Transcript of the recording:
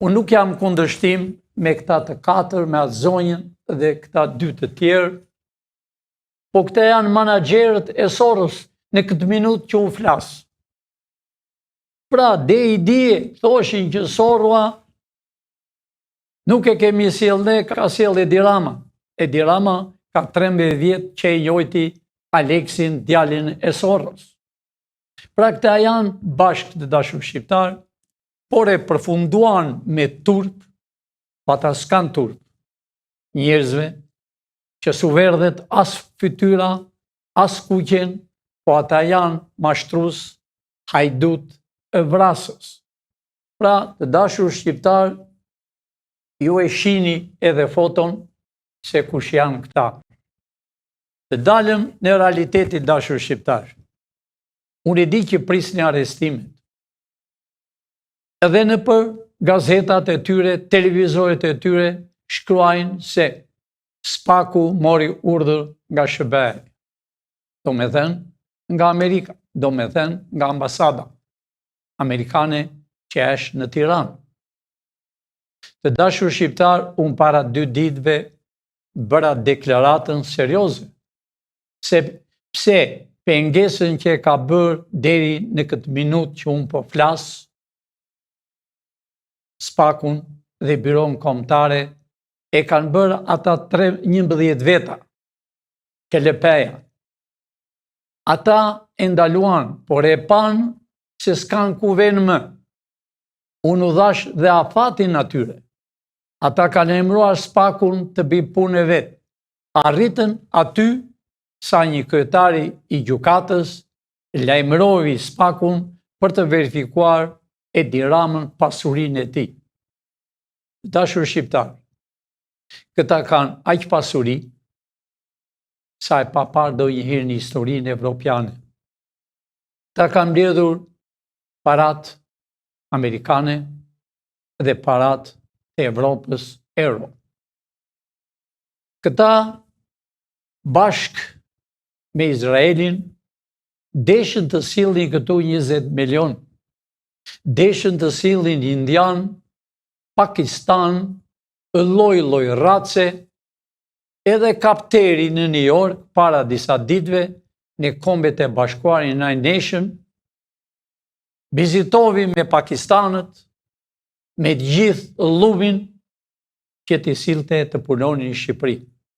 Unë nuk jam kundërshtim me këta të 4, me atë zonjën dhe këta 2 të tjerë, po këta janë managerët e Soros në këtë minutë që u flasë. Pra, thoshin që Sorua nuk e kemi sjellë ne, ka sjellë Edi Rama. Edi Rama ka 13 vjetë që e njojti Aleksin, djalin e Soros. Pra, këta janë bashkë të dashur shqiptarë, por e përfunduan me turp, pa ta s'kan turp, njerëzve që su verdhet as fytyra, as kuqen, po ata janë mashtrus, hajdut e vrasës. Pra, të dashur shqiptar, ju e shini edhe foton se kush janë këta. Të dalëm në realitetit, dashur shqiptar. Unë e di që prisni arrestimet. Edhe në për gazetat e tyre, televizoret e tyre, shkruajnë se Spaku mori urdhër nga SBA. Do me thënë nga Amerika, do me thënë nga ambasada amerikane që është në Tiranë. Të dashur shqiptar, unë para 2 ditëve bëra deklaratën serioze, se pse pengesën që ka bërë deri në këtë minutë që unë po flasë, Spakun dhe Biron Kombëtare e kanë bërë ata 11 veta, Kelepeja. Ata e ndaluan, por e panë se s'kan ku venë më. Unë u dhash dhe afatin atyre. Ata kanë emruar Spakun të bëj punë e vetë. Arritën aty sa një kryetari i gjykatës lajmëroi Spakun për të verifikuar Edi Ramën pasurinë e tij. Dashur shqiptar, këta kanë aq pasuri sa e pa parë ndonjëherë në historinë evropiane. Ta kanë mbledhur parat amerikane dhe parat e Evropës euro. Këta bashkë me Izraelin deshën të sillnin këtu 20 milion. Deshën të sillnin indian, Pakistan, lloj race, edhe kapteri në New York para disa ditëve në Kombet e Bashkuara United Nations, vizitovi me Pakistanët, me gjithë llumin që t'i sillte të punonin në Shqipëri.